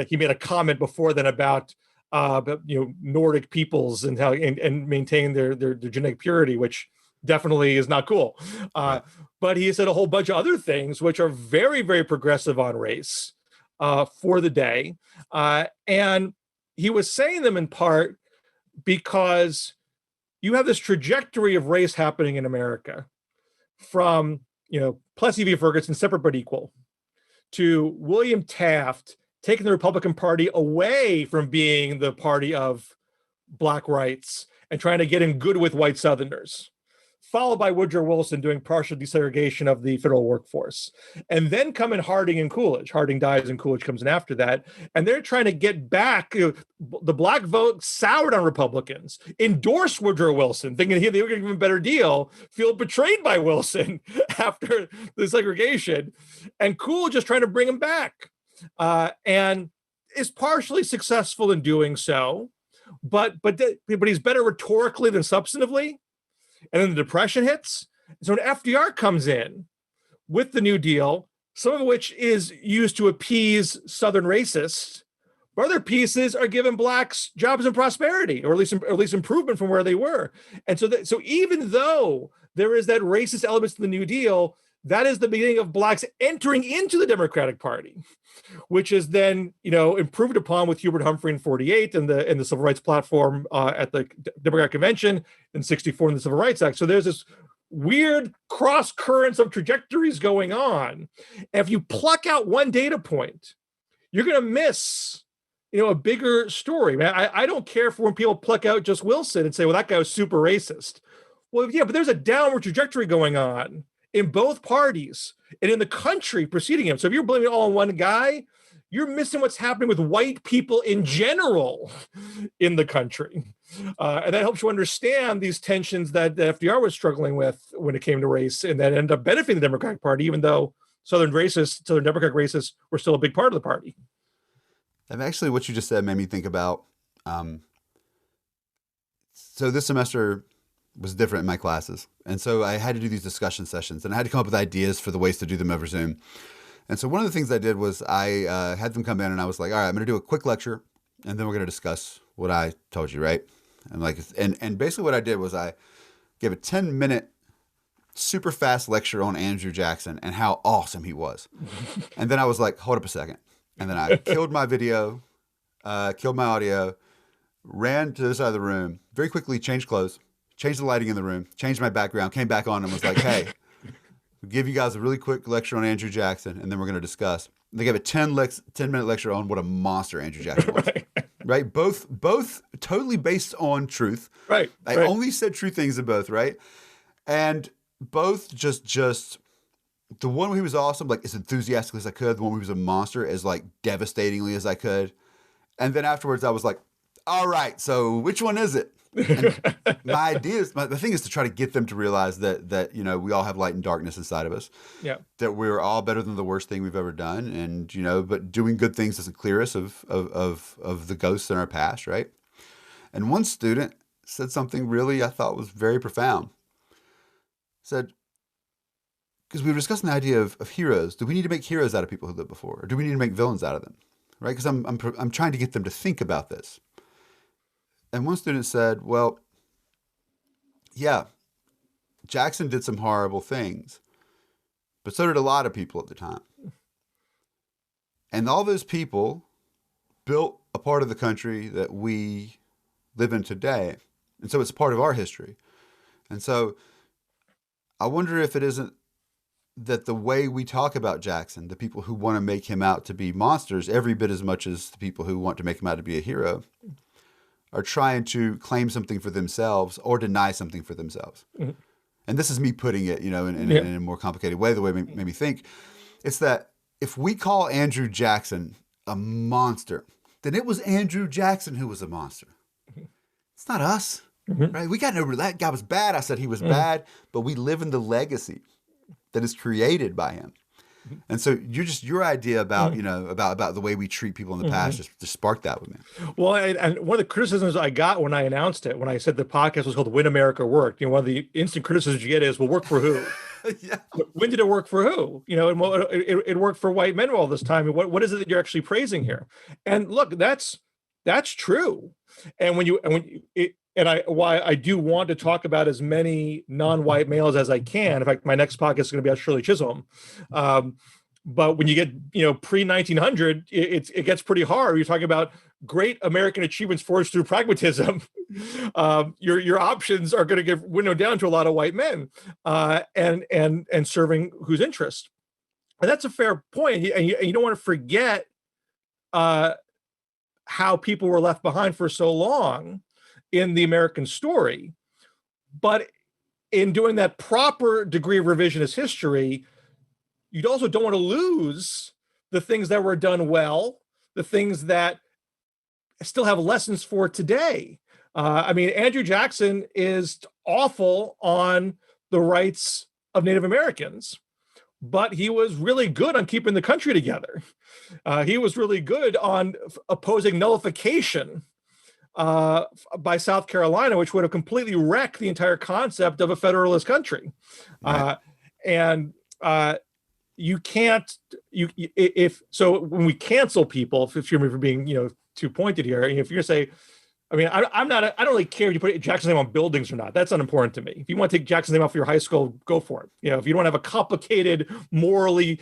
he made a comment before then about but Nordic peoples and how and maintain their genetic purity, which definitely is not cool. Right. But he said a whole bunch of other things which are very, very progressive on race for the day. And he was saying them in part because you have this trajectory of race happening in America from, Plessy v. Ferguson, separate but equal, to William Taft taking the Republican Party away from being the party of Black rights and trying to get in good with white Southerners, followed by Woodrow Wilson doing partial desegregation of the federal workforce. And then come in Harding and Coolidge. Harding dies and Coolidge comes in after that. And they're trying to get back. The Black vote soured on Republicans, endorsed Woodrow Wilson, thinking they were going to give him a better deal, feel betrayed by Wilson after the segregation. And Coolidge is trying to bring him back. And is partially successful in doing so. But he's better rhetorically than substantively. And then the Depression hits. So when FDR comes in with the New Deal, some of which is used to appease Southern racists, but other pieces are giving blacks jobs and prosperity, or at least improvement from where they were. And so even though there is that racist elements to the New Deal, that is the beginning of blacks entering into the Democratic Party, which is then, improved upon with Hubert Humphrey in 48 and the Civil Rights Platform at the Democratic Convention in 64 in the Civil Rights Act. So there's this weird cross currents of trajectories going on. And if you pluck out one data point, you're going to miss, a bigger story. I don't care for when people pluck out just Wilson and say, well, that guy was super racist. Well, yeah, but there's a downward trajectory going on in both parties and in the country preceding him. So if you're blaming it all on one guy, you're missing what's happening with white people in general in the country. And that helps you understand these tensions that the FDR was struggling with when it came to race, and that ended up benefiting the Democratic Party, even though Southern Democratic racists were still a big part of the party. And actually, what you just said made me think about, so this semester was different in my classes. And so I had to do these discussion sessions, and I had to come up with ideas for the ways to do them over Zoom. And so one of the things I did was I had them come in, and I was like, all right, I'm going to do a quick lecture, and then we're going to discuss what I told you, right? And basically what I did was I gave a 10-minute super fast lecture on Andrew Jackson and how awesome he was. And then I was like, hold up a second. And then I killed my video, killed my audio, ran to the side of the room, very quickly changed clothes, changed the lighting in the room, changed my background, came back on and was like, hey, we'll give you guys a really quick lecture on Andrew Jackson, and then we're going to discuss. They gave a 10-minute lecture on what a monster Andrew Jackson was. Right? Both totally based on truth. Right. I only said true things in both, right? And both just the one where he was awesome, like as enthusiastically as I could. The one where he was a monster as like devastatingly as I could. And then afterwards I was like, all right, so which one is it? And my idea is, the thing is to try to get them to realize that we all have light and darkness inside of us. Yeah. That we're all better than the worst thing we've ever done, and but doing good things doesn't clear us of the ghosts in our past, right? And one student said something really I thought was very profound. Said, because we were discussing the idea of heroes. Do we need to make heroes out of people who lived before, or do we need to make villains out of them? Right? Because I'm trying to get them to think about this. And one student said, well, yeah, Jackson did some horrible things, but so did a lot of people at the time. And all those people built a part of the country that we live in today. And so it's part of our history. And so I wonder if it isn't that the way we talk about Jackson, the people who want to make him out to be monsters, every bit as much as the people who want to make him out to be a hero, are trying to claim something for themselves or deny something for themselves. Mm-hmm. And this is me putting it, in a more complicated way, the way it made me think. It's that if we call Andrew Jackson a monster, then it was Andrew Jackson who was a monster. Mm-hmm. It's not us, right? We got over that guy was bad. I said he was bad, but we live in the legacy that is created by him. And so your idea about, about the way we treat people in the past just sparked that with me. Well, and one of the criticisms I got when I announced it, when I said the podcast was called When America Worked, one of the instant criticisms you get is, well, work for who? Yeah. When did it work for who? And it worked for white men all this time. And what is it that you're actually praising here? And look, that's That's true. And why I do want to talk about as many non-white males as I can. In fact, my next podcast is going to be on Shirley Chisholm. But when you get, pre-1900, it gets pretty hard. You're talking about great American achievements forged through pragmatism. Your options are going to get winnowed down to a lot of white men, and serving whose interest. And that's a fair point. And you don't want to forget how people were left behind for so long in the American story. But in doing that proper degree of revisionist history, you also don't want to lose the things that were done well, the things that still have lessons for today. Andrew Jackson is awful on the rights of Native Americans, but he was really good on keeping the country together. He was really good on opposing nullification by South Carolina, which would have completely wrecked the entire concept of a federalist country. Right. You can't, when we cancel people, if you're for being, too pointed here, if you're say, I don't really care if you put Jackson's name on buildings or not. That's unimportant to me. If you want to take Jackson's name off your high school, go for it. If you don't have a complicated, morally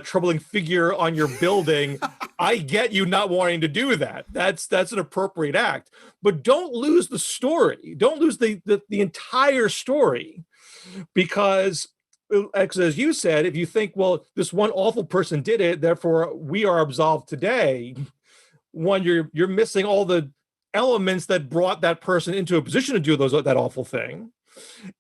troubling figure on your building, I get you not wanting to do that. That's an appropriate act. But don't lose the story. Don't lose the entire story, because as you said, if you think, well, this one awful person did it, therefore we are absolved today. One, you're missing all the elements that brought that person into a position to do that awful thing.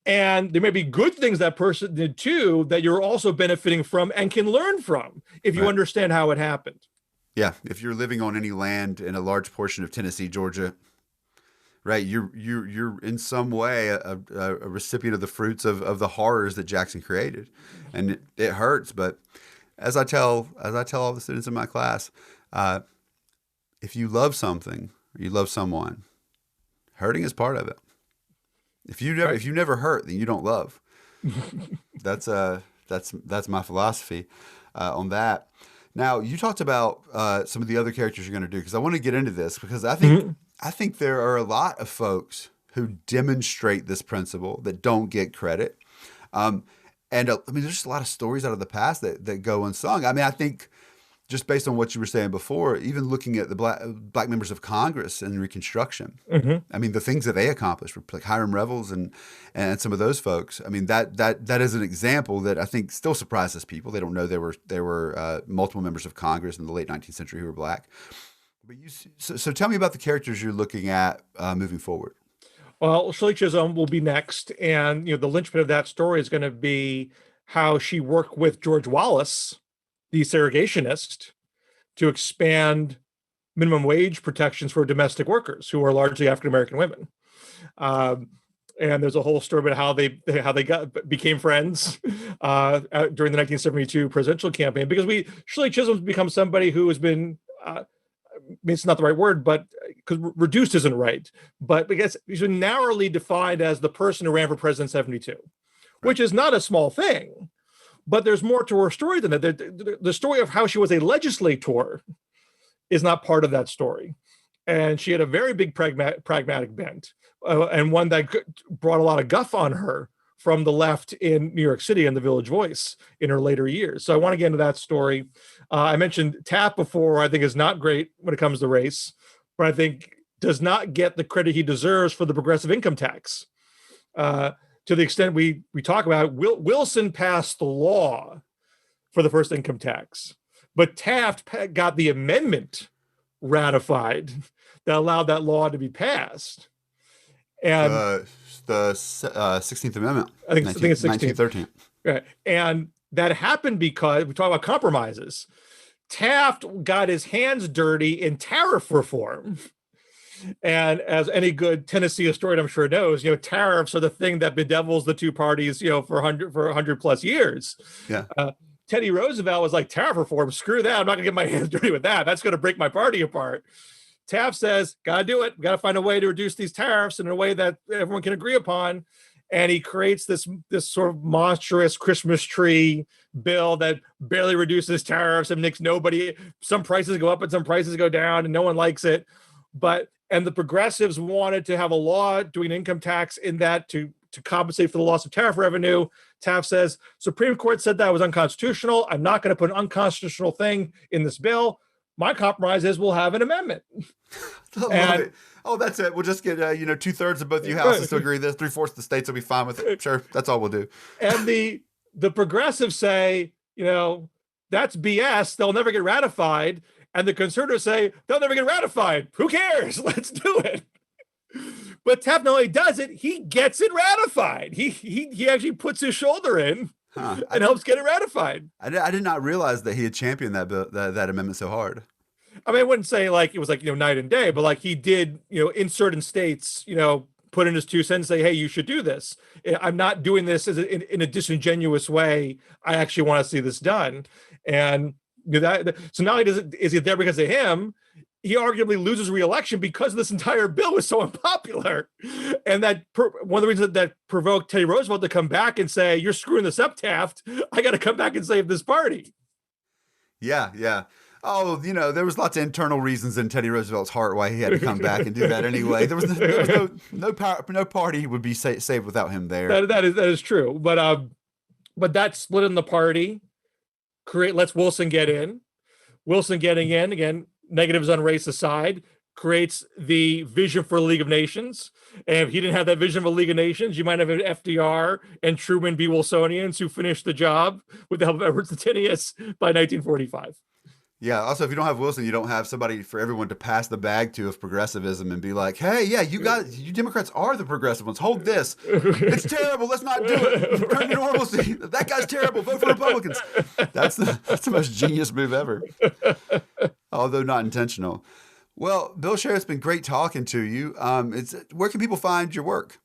And there may be good things that person did too that you're also benefiting from and can learn from if you understand how it happened. Yeah, if you're living on any land in a large portion of Tennessee, Georgia, right, you're in some way a recipient of the fruits of the horrors that Jackson created, and it hurts. But as I tell all the students in my class, if you love something, or you love someone, hurting is part of it. If you never hurt, then you don't love. That's my philosophy on that. Now, you talked about some of the other characters you're going to do, because I want to get into this, because I think there are a lot of folks who demonstrate this principle that don't get credit. There's just a lot of stories out of the past that go unsung. I think just based on what you were saying before, even looking at the black members of Congress in Reconstruction, the things that they accomplished, like Hiram Revels and some of those folks. That is an example that I think still surprises people. They don't know there were multiple members of Congress in the late 19th century who were black. But so tell me about the characters you're looking at moving forward. Well, Shirley Chisholm will be next, and the linchpin of that story is going to be how she worked with George Wallace, the segregationist, to expand minimum wage protections for domestic workers who are largely African-American women. And there's a whole story about how they became friends during the 1972 presidential campaign, because Shirley Chisholm's become somebody who has been, it's not the right word, but because reduced isn't right, but because she's been narrowly defined as the person who ran for president in 72, which is not a small thing. But there's more to her story than that. The story of how she was a legislator is not part of that story. And she had a very big pragmatic bent, and one that brought a lot of guff on her from the left in New York City and the Village Voice in her later years. So I want to get into that story. I mentioned Taft before. I think is not great when it comes to race, but I think does not get the credit he deserves for the progressive income tax. To the extent we talk about, Wilson passed the law for the first income tax, but Taft got the amendment ratified that allowed that law to be passed. And the 16th Amendment, I think it's 1913. Right. And that happened because we talk about compromises. Taft got his hands dirty in tariff reform. And as any good Tennessee historian, I'm sure knows, tariffs are the thing that bedevils the two parties, for 100 plus years. Yeah. Teddy Roosevelt was like, tariff reform, screw that. I'm not gonna get my hands dirty with that. That's going to break my party apart. Taft says, gotta do it. Got to find a way to reduce these tariffs in a way that everyone can agree upon. And he creates this sort of monstrous Christmas tree bill that barely reduces tariffs and makes some prices go up and some prices go down, and no one likes it. And the progressives wanted to have a law doing income tax in that to compensate for the loss of tariff revenue. Taft says, Supreme Court said that was unconstitutional. I'm not going to put an unconstitutional thing in this bill. My compromise is we'll have an amendment. I love it. Oh, that's it. We'll just get 2/3 of both you houses to agree this. 3/4 of the states will be fine with it. Sure, that's all we'll do. And the progressives say, that's BS. They'll never get ratified. And the conservatives say they'll never get ratified. Who cares? Let's do it. But Taft not only does it, he gets it ratified. He actually puts his shoulder in and helps get it ratified. I did not realize that he had championed that amendment so hard. I mean, I wouldn't say like it was like night and day, but like he did in certain states put in his 2 cents, say, hey, you should do this. I'm not doing this in a disingenuous way. I actually want to see this done. And so not only is he there because of him, he arguably loses re-election because this entire bill was so unpopular. And that one of the reasons that provoked Teddy Roosevelt to come back and say, you're screwing this up, Taft. I got to come back and save this party. Yeah. Oh, there was lots of internal reasons in Teddy Roosevelt's heart why he had to come back and do that anyway. There was no party would be saved without him there. That is true. But that split in the party lets Wilson get in. Wilson getting in, again, negatives on race aside, creates the vision for a League of Nations. And if he didn't have that vision for a League of Nations, you might have an FDR and Truman be Wilsonians who finished the job with the help of Edward Cetinus by 1945. Yeah. Also, if you don't have Wilson, you don't have somebody for everyone to pass the bag to of progressivism and be like, hey, yeah, you Democrats are the progressive ones. Hold this. It's terrible. Let's not do it. Return to normalcy. That guy's terrible. Vote for Republicans. That's the most genius move ever. Although not intentional. Well, Bill Scher, it's been great talking to you. Where can people find your work?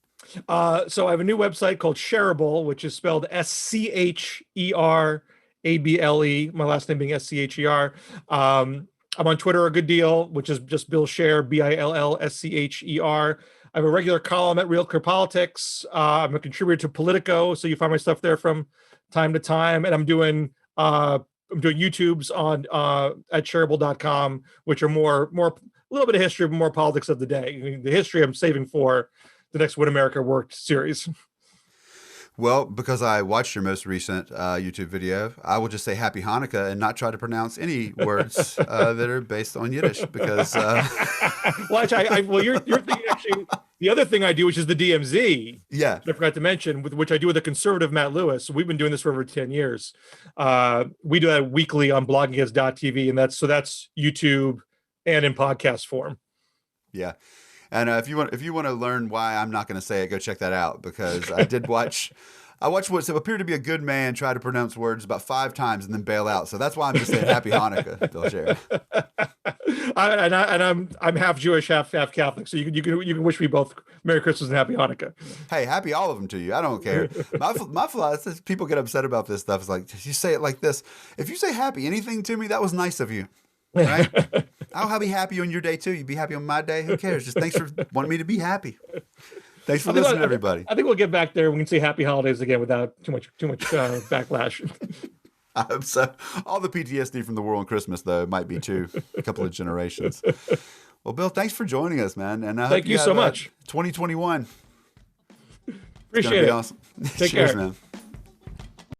So I have a new website called Scherable, which is spelled SCHERABLE, my last name being SCHER. I'm on Twitter a good deal, which is just Bill Scher, BILLSCHER. I have a regular column at Real Clear Politics. I'm a contributor to Politico, so you find my stuff there from time to time. And I'm doing YouTubes on at shareable.com, which are more a little bit of history, but more politics of the day. I mean, the history I'm saving for the next When America Worked series. Well, because I watched your most recent YouTube video, I will just say Happy Hanukkah and not try to pronounce any words that are based on Yiddish because. You're thinking actually the other thing I do, which is the DMZ. Yeah, I forgot to mention, which I do with a conservative Matt Lewis. So we've been doing this for over 10 years. We do that weekly on bloggingheads.tv, and that's YouTube and in podcast form. Yeah. And if you want to learn why I'm not going to say it, go check that out because I watched what appeared to be a good man try to pronounce words about 5 times and then bail out. So that's why I'm just saying Happy Hanukkah, Bill Scher. I'm half Jewish, half Catholic. So you can wish me both Merry Christmas and Happy Hanukkah. Hey, happy all of them to you. I don't care. My flaw is people get upset about this stuff. It's like you say it like this. If you say happy anything to me, that was nice of you. Right? I'll be happy on your day too. You be happy on my day. Who cares? Just thanks for wanting me to be happy. Thanks for listening, everybody. I think we'll get back there. We can say Happy Holidays again without too much backlash. I hope so. All the PTSD from the war on Christmas, though, might be too. A couple of generations. Well, Bill, thanks for joining us, man. And thank you so much. 2021. Appreciate it. Awesome. Take Cheers, care, man.